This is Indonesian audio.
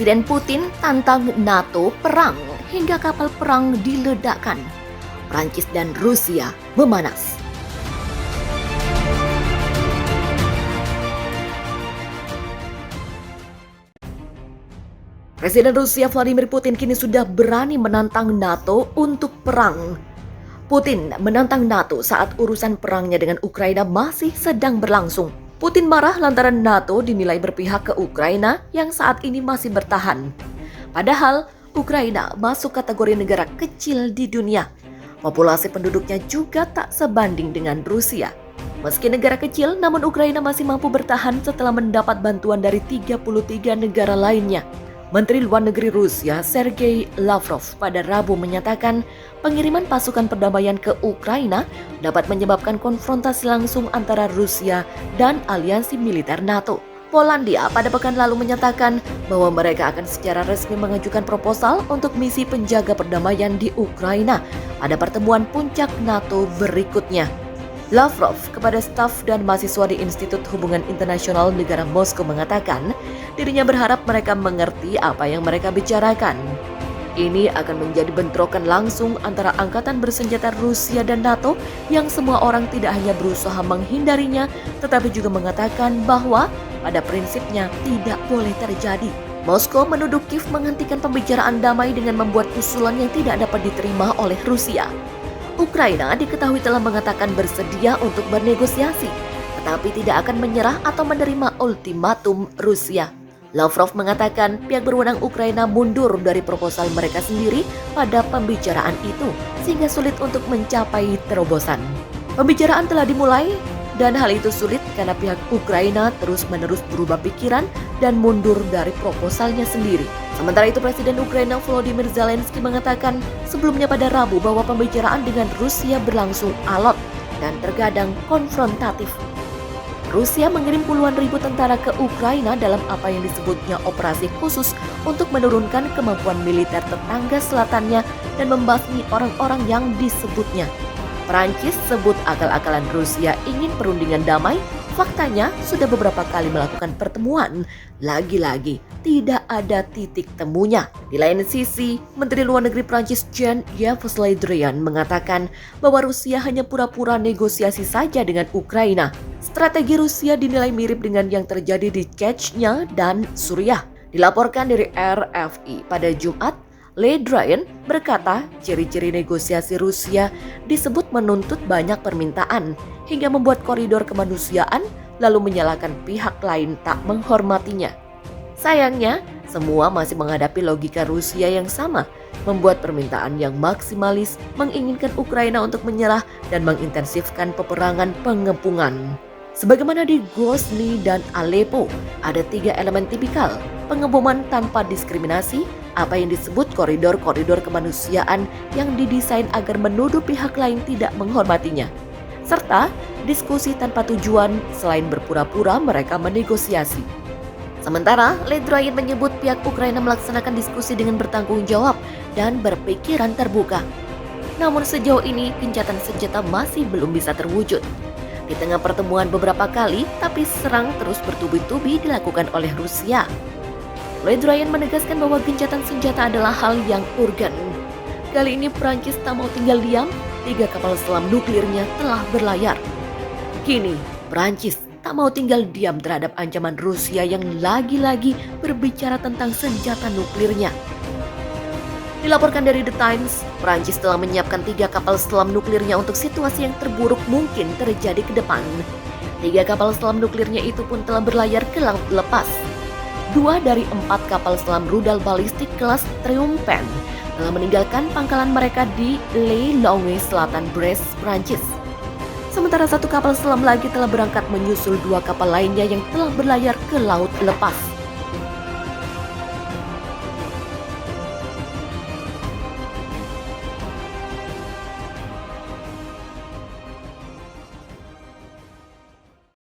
Presiden Putin tantang NATO perang hingga kapal perang diledakkan. Prancis dan Rusia memanas. Presiden Rusia Vladimir Putin kini sudah berani menantang NATO untuk perang. Putin menantang NATO saat urusan perangnya dengan Ukraina masih sedang berlangsung. Putin marah lantaran NATO dinilai berpihak ke Ukraina yang saat ini masih bertahan. Padahal Ukraina masuk kategori negara kecil di dunia. Populasi penduduknya juga tak sebanding dengan Rusia. Meski negara kecil, namun Ukraina masih mampu bertahan setelah mendapat bantuan dari 33 negara lainnya. Menteri Luar Negeri Rusia Sergei Lavrov pada Rabu menyatakan pengiriman pasukan perdamaian ke Ukraina dapat menyebabkan konfrontasi langsung antara Rusia dan aliansi militer NATO. Polandia pada pekan lalu menyatakan bahwa mereka akan secara resmi mengajukan proposal untuk misi penjaga perdamaian di Ukraina pada pertemuan puncak NATO berikutnya. Lavrov kepada staf dan mahasiswa di Institut Hubungan Internasional Negara Moskow mengatakan dirinya berharap mereka mengerti apa yang mereka bicarakan. Ini akan menjadi bentrokan langsung antara angkatan bersenjata Rusia dan NATO yang semua orang tidak hanya berusaha menghindarinya tetapi juga mengatakan bahwa pada prinsipnya tidak boleh terjadi. Moskow menuduh Kiev menghentikan pembicaraan damai dengan membuat usulan yang tidak dapat diterima oleh Rusia. Ukraina diketahui telah mengatakan bersedia untuk bernegosiasi, tetapi tidak akan menyerah atau menerima ultimatum Rusia. Lavrov mengatakan pihak berwenang Ukraina mundur dari proposal mereka sendiri pada pembicaraan itu, sehingga sulit untuk mencapai terobosan. Pembicaraan telah dimulai, dan hal itu sulit karena pihak Ukraina terus-menerus berubah pikiran dan mundur dari proposalnya sendiri. Sementara itu Presiden Ukraina Volodymyr Zelensky mengatakan sebelumnya pada Rabu bahwa pembicaraan dengan Rusia berlangsung alot dan terkadang konfrontatif. Rusia mengirim puluhan ribu tentara ke Ukraina dalam apa yang disebutnya operasi khusus untuk menurunkan kemampuan militer tetangga selatannya dan membasmi orang-orang yang disebutnya. Prancis sebut akal-akalan Rusia ingin perundingan damai. Faktanya sudah beberapa kali melakukan pertemuan. Lagi-lagi tidak ada titik temunya. Di lain sisi, Menteri Luar Negeri Prancis Jean-Yves Le Drian mengatakan bahwa Rusia hanya pura-pura negosiasi saja dengan Ukraina. Strategi Rusia dinilai mirip dengan yang terjadi di Chechnya dan Suriah. Dilaporkan dari RFI pada Jumat, Le Drian berkata ciri-ciri negosiasi Rusia disebut menuntut banyak permintaan hingga membuat koridor kemanusiaan lalu menyalahkan pihak lain tak menghormatinya. Sayangnya, semua masih menghadapi logika Rusia yang sama, membuat permintaan yang maksimalis, menginginkan Ukraina untuk menyerah dan mengintensifkan peperangan pengepungan. Sebagaimana di Grozny dan Aleppo, ada 3 elemen tipikal: pengeboman tanpa diskriminasi, apa yang disebut koridor-koridor kemanusiaan yang didesain agar menuduh pihak lain tidak menghormatinya, serta diskusi tanpa tujuan selain berpura-pura mereka menegosiasi. Sementara, Le Drian menyebut pihak Ukraina melaksanakan diskusi dengan bertanggung jawab dan berpikiran terbuka. Namun sejauh ini gencatan senjata masih belum bisa terwujud. Di tengah pertemuan beberapa kali, tapi serang terus bertubi-tubi dilakukan oleh Rusia. Le Drian menegaskan bahwa gencatan senjata adalah hal yang urgen. Kali ini Prancis tak mau tinggal diam, 3 kapal selam nuklirnya telah berlayar. Kini Prancis tak mau tinggal diam terhadap ancaman Rusia yang lagi-lagi berbicara tentang senjata nuklirnya. Dilaporkan dari The Times, Prancis telah menyiapkan 3 kapal selam nuklirnya untuk situasi yang terburuk mungkin terjadi ke depan. 3 kapal selam nuklirnya itu pun telah berlayar ke laut lepas. 2 dari 4 kapal selam rudal balistik kelas Triumph telah meninggalkan pangkalan mereka di Le Longwy, selatan Brest, Prancis. Sementara 1 kapal selam lagi telah berangkat menyusul 2 kapal lainnya yang telah berlayar ke laut lepas.